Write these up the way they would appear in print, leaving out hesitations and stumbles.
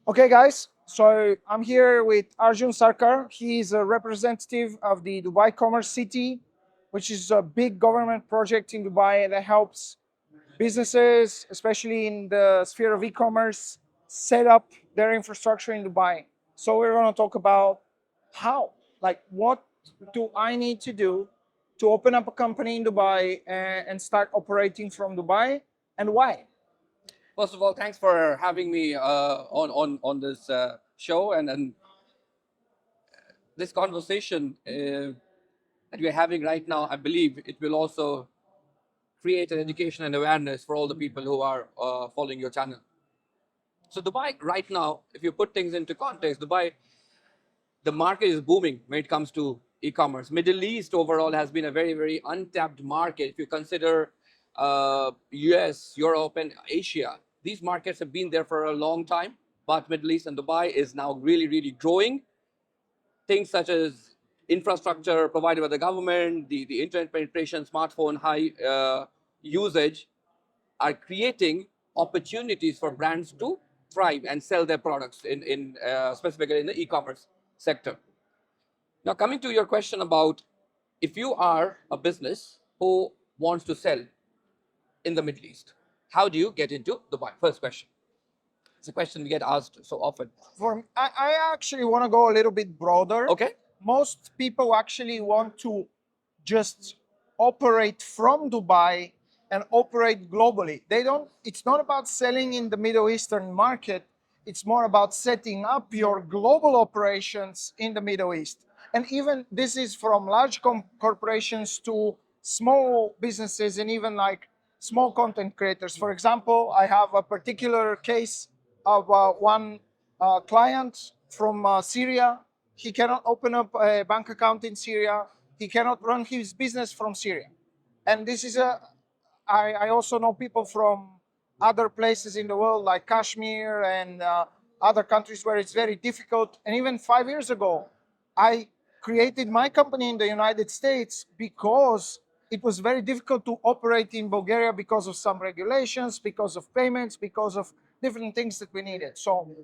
Okay, guys. So I'm here with Arjun Sarkar. He is a representative of the Dubai Commercity, which is a big government project in Dubai that helps businesses, especially in the sphere of e-commerce, set up their infrastructure in Dubai. So we're going to talk about how, like, what do I need to do to open up a company in Dubai and start operating from Dubai, and why? First of all, thanks for having me on this show and this conversation that we're having right now. I believe it will also create an education and awareness for all the people who are following your channel. So Dubai right now, if you put things into context, Dubai, the market is booming when it comes to e-commerce. Middle East overall has been a very untapped market. If you consider US, Europe, and Asia, these markets have been there for a long time. But Middle East and Dubai is now really growing. Things such as infrastructure provided by the government, the internet penetration, smartphone high usage are creating opportunities for brands to thrive and sell their products in specifically in the e-commerce sector. Now, coming to your question about if you are a business who wants to sell in the Middle East, how do you get into Dubai? First question. It's a question we get asked so often. I actually want to go a little bit broader. Okay. Most people actually want to just operate from Dubai and operate globally. They don't, it's not about selling in the Middle Eastern market. It's more about setting up your global operations in the Middle East. And even this is from large corporations to small businesses and even like small content creators. For example, I have a particular case of one client from Syria. He cannot open up a bank account in Syria. He cannot run his business from Syria. And this is I also know people from other places in the world like Kashmir and other countries where it's very difficult. And even 5 years ago, I created my company in the United States because it was very difficult to operate in Bulgaria because of some regulations, because of payments, because of different things that we needed. So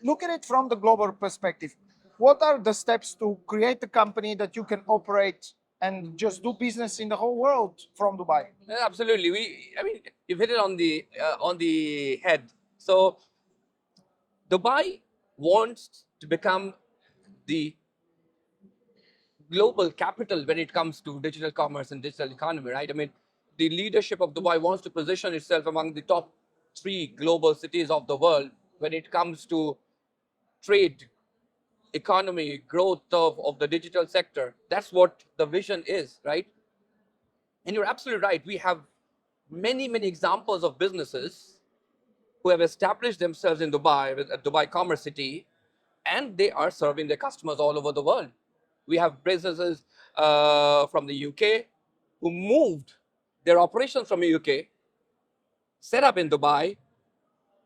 look at it from the global perspective. What are the steps to create a company that you can operate and just do business in the whole world from Dubai? Yeah, absolutely. I mean, you've hit it on the head. So Dubai wants to become the global capital when it comes to digital commerce and digital economy, right? I mean, the leadership of Dubai wants to position itself among the top three global cities of the world when it comes to trade, economy, growth of the digital sector. That's what the vision is, right? And you're absolutely right. We have many examples of businesses who have established themselves in Dubai, with Dubai Commercity, and they are serving their customers all over the world. We have businesses from the UK who moved their operations from the UK, set up in Dubai.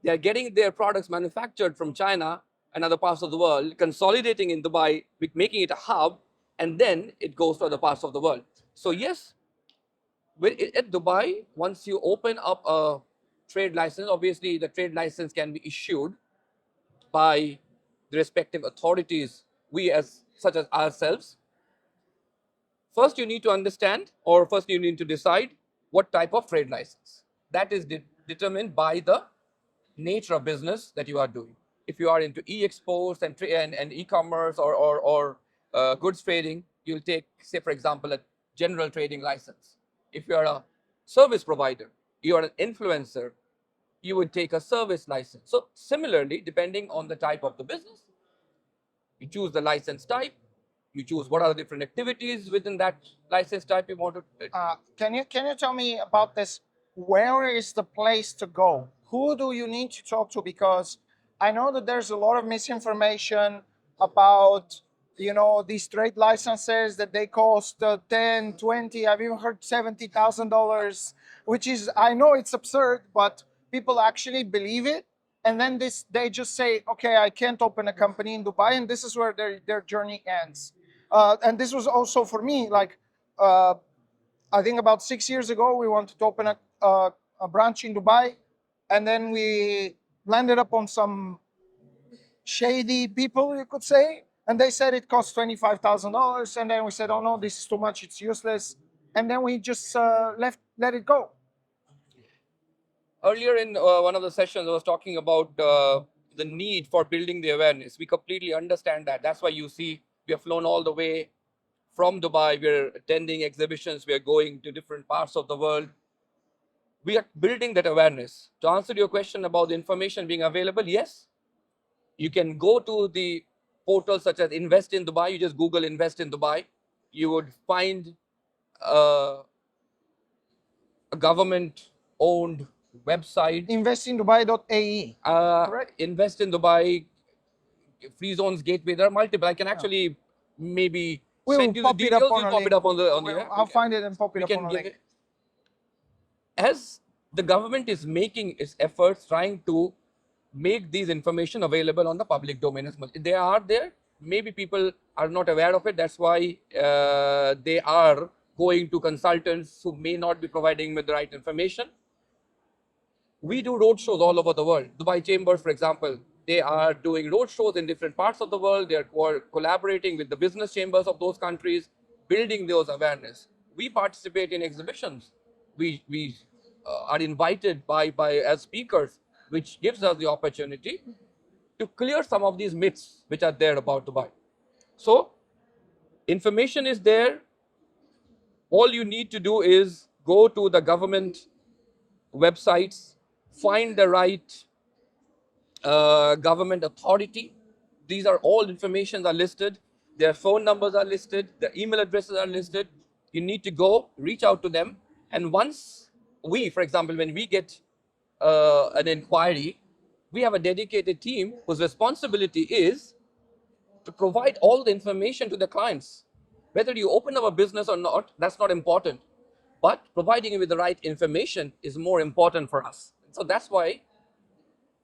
They are getting their products manufactured from China and other parts of the world, consolidating in Dubai, making it a hub, and then it goes to other parts of the world. So yes, at Dubai, once you open up a trade license, obviously the trade license can be issued by the respective authorities, we as such as ourselves. First, you need to understand, or first you need to decide what type of trade license. That is determined by the nature of business that you are doing. If you are into e-exports and e-commerce or goods trading, you'll take, say, for example, a general trading license. If you are a service provider, you are an influencer, you would take a service license. So similarly, depending on the type of the business, you choose the license type, you choose what are the different activities within that license type you want to. Can you tell me about this? Where is the place to go? Who do you need to talk to? Because I know that there's a lot of misinformation about these trade licenses that they cost 10, 20. I've even heard $70,000, which is, I know it's absurd, but people actually believe it. And then they just say, okay, I can't open a company in Dubai, and this is where their journey ends. And this was also for me, like, uh, I think about 6 years ago, we wanted to open a branch in Dubai, and then we landed up on some shady people, you could say. And they said it costs $25,000. And then we said, oh no, this is too much, it's useless. And then we just let it go. Earlier in one of the sessions, I was talking about the need for building the awareness. We completely understand that. That's why you see we have flown all the way from Dubai. We're attending exhibitions. We are going to different parts of the world. We are building that awareness. To answer your question about the information being available, yes, you can go to the portals such as Invest in Dubai. You just Google Invest in Dubai. You would find uh, a government-owned website. Investindubai.ae. Correct. Invest in Dubai, Free Zones Gateway. There are multiple. I can actually maybe We will send you the pop it up details. on We'll a pop link. it up on the I'll find it and pop it we up can on a give link. it. As the government is making its efforts trying to make these information available on the public domain as much. They are there. Maybe people are not aware of it. That's why they are going to consultants who may not be providing with the right information. We do roadshows all over the world. Dubai Chambers, for example, they are doing roadshows in different parts of the world. They are collaborating with the business chambers of those countries, building those awareness. We participate in exhibitions. We are invited by as speakers, which gives us the opportunity to clear some of these myths which are there about Dubai. So, information is there. All you need to do is go to the government websites, find the right government authority. These are all information are listed. Their phone numbers are listed. Their email addresses are listed. You need to go reach out to them. And once we, for example, when we get an inquiry, we have a dedicated team whose responsibility is to provide all the information to the clients. Whether you open up a business or not, that's not important. But providing you with the right information is more important for us. So that's why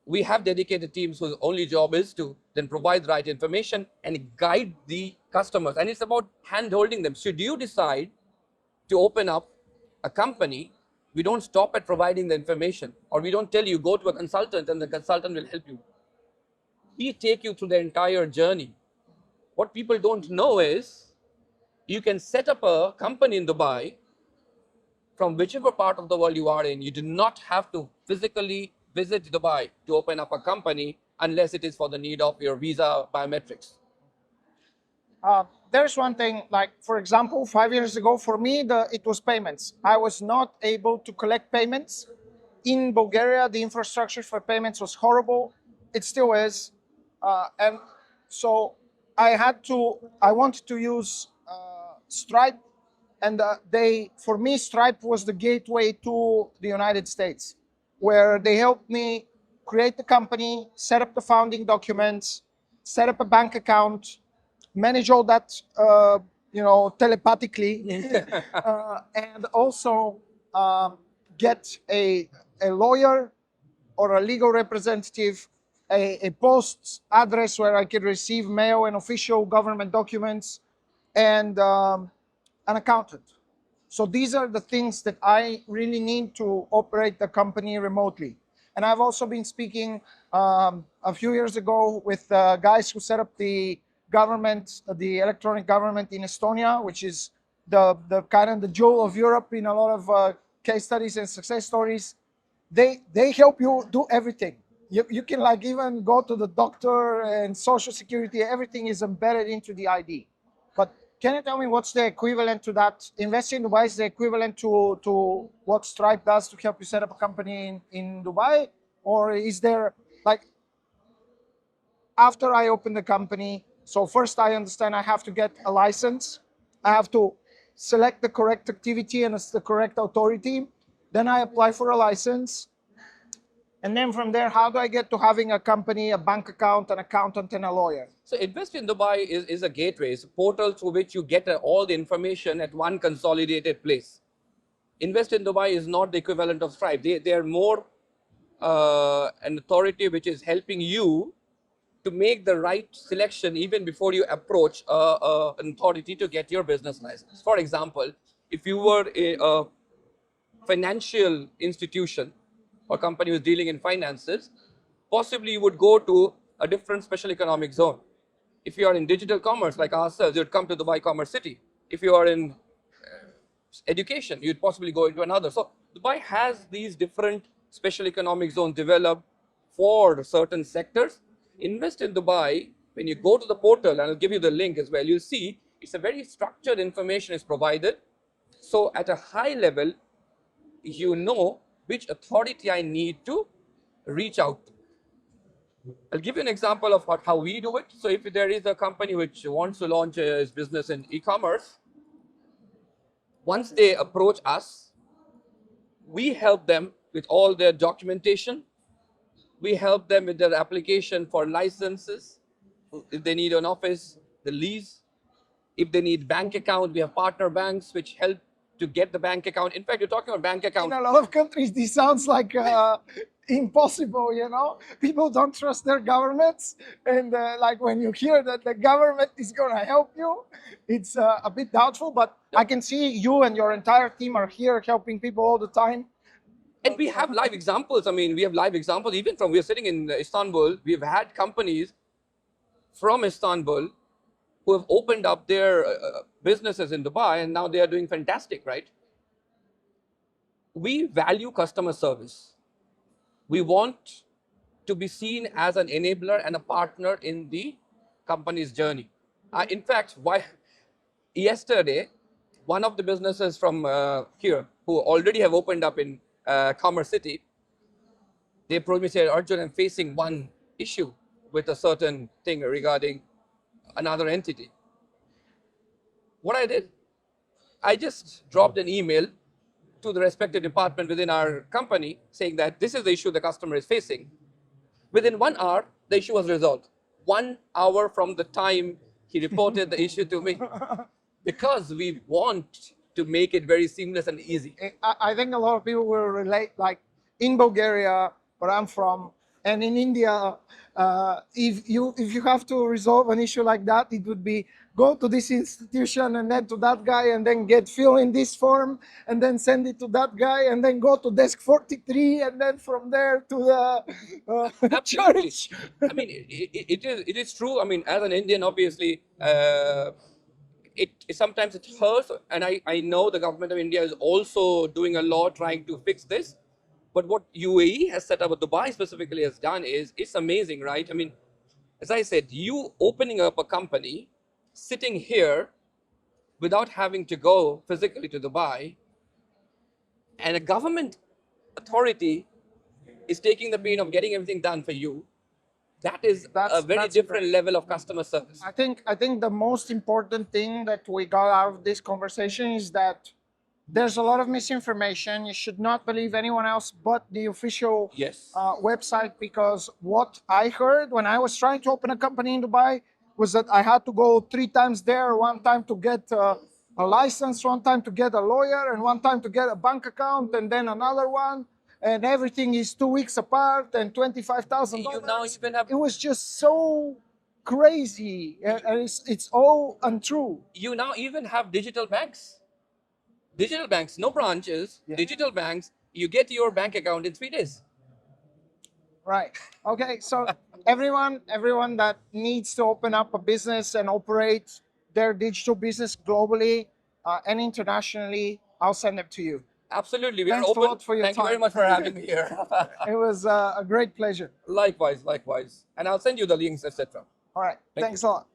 we have dedicated teams whose only job is to then provide the right information and guide the customers. And it's about hand holding them. Should you decide to open up a company, we don't stop at providing the information, or we don't tell you go to a consultant and the consultant will help you. We take you through the entire journey. What people don't know is you can set up a company in Dubai from whichever part of the world you are in. You do not have to physically visit Dubai to open up a company unless it is for the need of your visa biometrics. There's one thing, like for example, 5 years ago, for me, it was payments. I was not able to collect payments. In Bulgaria, the infrastructure for payments was horrible. It still is. And so I wanted to use Stripe. And for me, Stripe was the gateway to the United States, where they helped me create the company, set up the founding documents, set up a bank account, manage all that, telepathically, and also get a lawyer or a legal representative, a post address where I could receive mail and official government documents, and an accountant. So these are the things that I really need to operate the company remotely. And I've also been speaking a few years ago with guys who set up the government, the electronic government in Estonia, which is the kind of the jewel of Europe in a lot of case studies and success stories. They help you do everything. You can like even go to the doctor and social security, everything is embedded into the ID. But can you tell me what's the equivalent to that? Investing in Dubai is the equivalent to what Stripe does to help you set up a company in Dubai? Or is there, like, after I open the company, so first I understand I have to get a license. I have to select the correct activity and the correct authority. Then I apply for a license. And then from there, how do I get to having a company, a bank account, an accountant, and a lawyer? So Invest in Dubai is a gateway, it's a portal through which you get all the information at one consolidated place. Invest in Dubai is not the equivalent of Stripe. They are more an authority which is helping you to make the right selection even before you approach an authority to get your business license. For example, if you were a financial institution or company who's dealing in finances, possibly you would go to a different special economic zone. If you are in digital commerce like ourselves, you'd come to Dubai Commercity. If you are in education, you'd possibly go into another. So Dubai has these different special economic zones developed for certain sectors. Invest in Dubai. When you go to the portal, and I'll give you the link as well, you'll see it's a very structured information is provided. So at a high level, you know which authority I need to reach out to. I'll give you an example of how we do it. So if there is a company which wants to launch its business in e-commerce, once they approach us, we help them with all their documentation. We help them with their application for licenses. If they need an office, the lease. If they need bank account, we have partner banks which help to get the bank account. In fact, you're talking about bank account. In a lot of countries, this sounds like impossible, you know? People don't trust their governments. And like when you hear that the government is going to help you, it's a bit doubtful. But I can see you and your entire team are here helping people all the time. And we have live examples. I mean, we have live examples even from, we're sitting in Istanbul. We've had companies from Istanbul who have opened up their businesses in Dubai, and now they are doing fantastic, right? We value customer service. We want to be seen as an enabler and a partner in the company's journey. In fact, yesterday, one of the businesses from here who already have opened up in Commercity, they approached me and said, Arjun, I'm facing one issue with a certain thing regarding another entity. What I did, I just dropped an email to the respective department within our company saying that this is the issue the customer is facing. Within 1 hour, the issue was resolved. 1 hour from the time he reported the issue to me. Because we want to make it very seamless and easy. I think a lot of people will relate, like in Bulgaria, where I'm from, and in India, if you have to resolve an issue like that, it would be go to this institution and then to that guy and then fill in this form and then send it to that guy and then go to desk 43 and then from there to the church. I mean, it is true. I mean, as an Indian, obviously, sometimes it hurts, and I know the government of India is also doing a lot trying to fix this. But what UAE has set up, what Dubai specifically has done is, it's amazing, right? I mean, as I said, you opening up a company, sitting here without having to go physically to Dubai, and a government authority is taking the pain of getting everything done for you. That is a very different level of customer service. I think the most important thing that we got out of this conversation is that there's a lot of misinformation. You should not believe anyone else but the official website, because what I heard when I was trying to open a company in Dubai was that I had to go 3 times there, 1 time to get a license, 1 time to get a lawyer, and 1 time to get a bank account, and then another one. And everything is 2 weeks apart and $25,000. It was just so crazy. And it's all untrue. You now even have digital banks. Digital banks, no branches, digital banks, you get your bank account in 3 days. Right. Okay. So everyone that needs to open up a business and operate their digital business globally and internationally, I'll send them to you. Absolutely. We Thanks are open. a lot for your Thank time. you very much for having me here. It was a great pleasure. Likewise. And I'll send you the links, etc. All right. Thanks a lot.